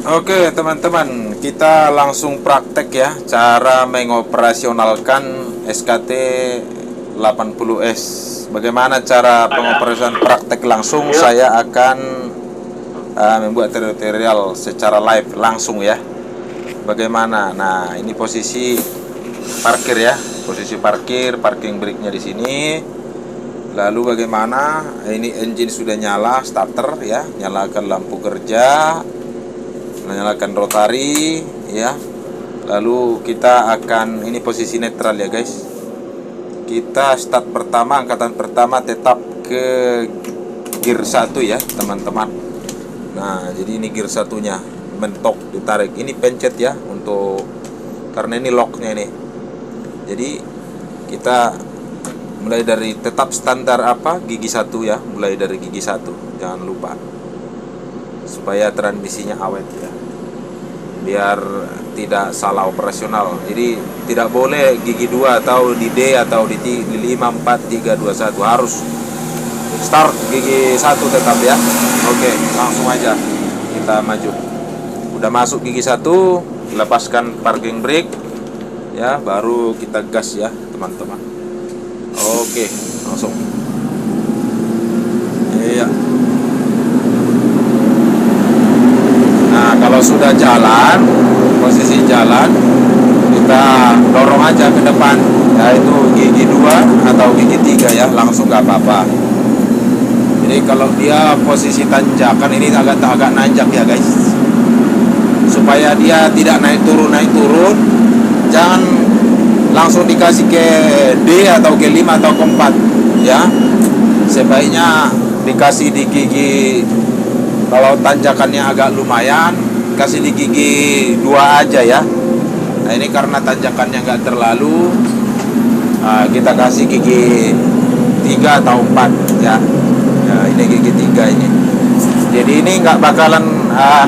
Oke teman-teman, kita langsung praktek ya cara mengoperasionalkan SKT 80S. Bagaimana cara pengoperasian praktek langsung? Saya akan membuat tutorial secara live langsung ya. Bagaimana? Nah, ini posisi parkir ya. Posisi parking brake-nya di sini. Lalu bagaimana? Ini engine sudah nyala, starter ya. Nyalakan lampu kerja, menyalakan rotari ya. Lalu kita akan, ini posisi netral ya guys. Kita start pertama, angkatan pertama tetap ke gear 1 ya teman-teman. Nah, jadi ini gear satunya, mentok ditarik. Ini pencet ya untuk, karena ini locknya ini. Jadi kita mulai dari tetap standar gigi 1 ya, mulai dari gigi 1, jangan lupa supaya transmisinya awet ya, biar tidak salah operasional. Jadi tidak boleh gigi 2 atau di D atau di 5, 4, 3, 2, 1, harus start gigi 1 tetap ya. Oke, langsung aja kita maju. Udah masuk gigi 1, lepaskan parking brake ya, baru kita gas ya teman-teman. Oke, langsung. Iya. Nah, kalau sudah jalan, posisi jalan, kita dorong aja ke depan, yaitu gigi 2 atau gigi 3 ya, langsung nggak apa-apa. Jadi kalau dia posisi tanjakan ini agak nanjak ya guys, supaya dia tidak naik turun, jangan langsung dikasih ke D atau ke 5 atau ke 4 ya. Sebaiknya dikasih di gigi, kalau tanjakannya agak lumayan, kasih di gigi 2 aja ya. Nah, ini karena tanjakannya nggak terlalu, kita kasih gigi 3 atau 4 ya. Ya, ini gigi 3 ini. Jadi ini nggak bakalan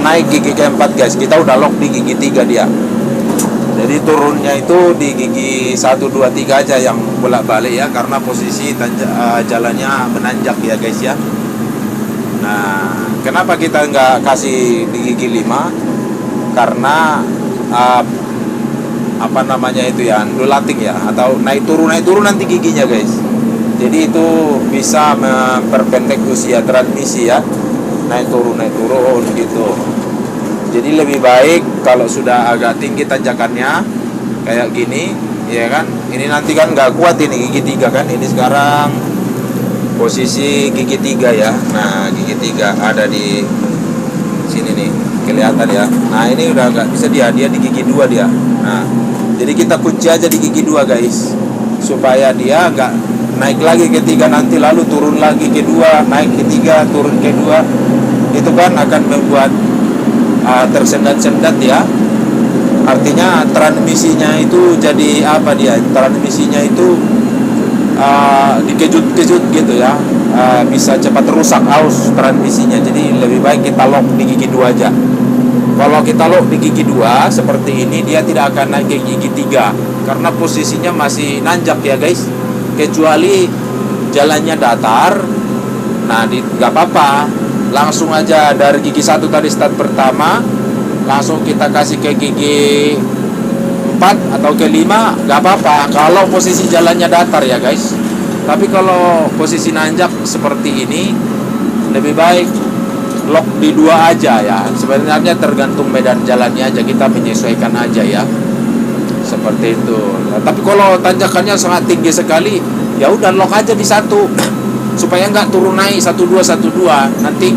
naik gigi ke 4 guys. Kita udah lock di gigi 3 dia. Jadi turunnya itu di gigi 1, 2, 3 aja yang bolak-balik ya, karena posisi jalannya menanjak ya guys ya. Nah, kenapa kita nggak kasih di gigi 5? Karena itu ya, undulating ya, atau naik turun nanti giginya guys. Jadi itu bisa memperpendek usia transmisi ya, naik turun gitu. Jadi lebih baik kalau sudah agak tinggi tanjakannya kayak gini ya kan. Ini nanti kan nggak kuat ini gigi 3 kan. Ini sekarang posisi gigi 3 ya. Nah, gigi 3 ada di sini nih, kelihatan ya. Nah, ini udah nggak bisa, dia di gigi 2 dia. Nah, jadi kita kunci aja di gigi 2 guys, supaya dia nggak naik lagi ke 3 nanti lalu turun lagi ke 2, naik ke 3, turun ke 2. Itu kan akan membuat tersendat-sendat ya. Artinya transmisinya itu jadi transmisinya itu dikejut-kejut gitu ya, bisa cepat rusak aus transmisinya. Jadi lebih baik kita lock di gigi 2 aja. Kalau kita lock di gigi 2 seperti ini, dia tidak akan naik ke gigi 3 karena posisinya masih nanjak ya guys. Kecuali jalannya datar, nah nggak apa-apa, langsung aja dari gigi 1 tadi start pertama, langsung kita kasih ke gigi 4 atau ke 5, nggak apa-apa kalau posisi jalannya datar ya guys. Tapi kalau posisi nanjak seperti ini, lebih baik lock di 2 aja ya. Sebenarnya tergantung medan jalannya aja, kita menyesuaikan aja ya, seperti itu. Nah, tapi kalau tanjakannya sangat tinggi sekali, ya udah lock aja di 1 supaya nggak turun naik 1212, nanti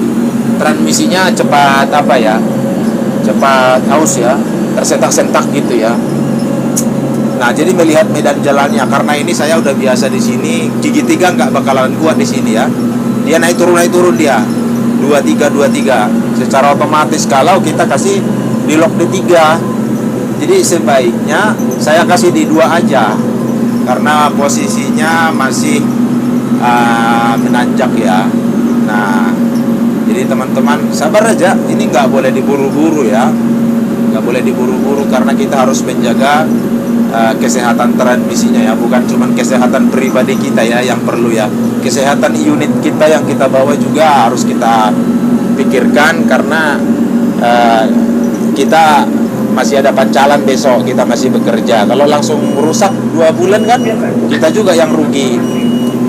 transmisinya cepat cepat aus ya, tersentak-sentak gitu ya. Nah, jadi melihat medan jalannya, karena ini saya udah biasa di sini, gigi 3 nggak bakalan kuat di sini ya. Dia naik turun dia 23 secara otomatis kalau kita kasih di lock di 3. Jadi sebaiknya saya kasih di 2 aja karena posisinya masih menanjak ya. Nah, jadi teman-teman sabar aja, ini nggak boleh diburu-buru ya, nggak boleh diburu-buru karena kita harus menjaga kesehatan transmisinya ya, bukan cuma kesehatan pribadi kita ya yang perlu ya, kesehatan unit kita yang kita bawa juga harus kita pikirkan karena kita masih ada pancalan besok, kita masih bekerja. Kalau langsung rusak 2 bulan kan kita juga yang rugi,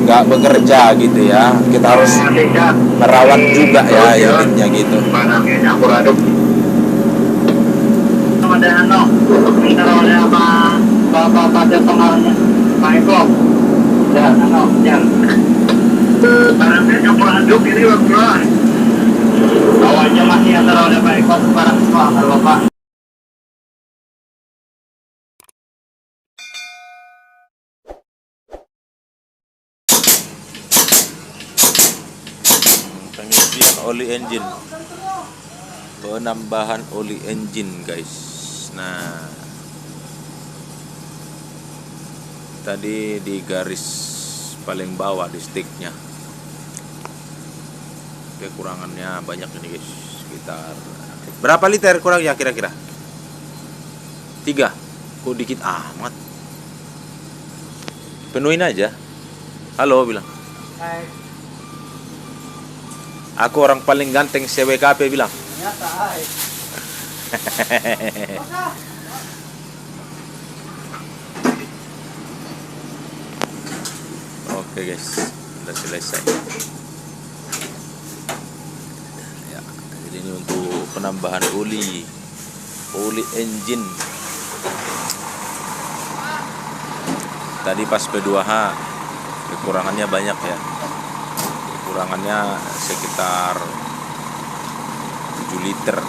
nggak bekerja gitu ya. Kita harus merawat juga ya unitnya gitu. Barangnya campur aduk ini Bapak. Awalnya masih antara ada Pak Eko barang semua antara Bapak. Pengisian oli engine, penambahan oli engine guys. Nah, tadi di garis paling bawah di sticknya kekurangannya banyak ini guys, sekitar berapa liter kurang ya kira-kira? 3. Kok dikit amat? Penuhin aja. Halo bilang. Hai. Aku orang paling ganteng CWKP bilang. Ternyata hai. Oke guys, sudah selesai. Ya, jadi ini untuk penambahan oli engine. Tadi pas P2H kekurangannya banyak ya. Kekurangannya sekitar 7 liter.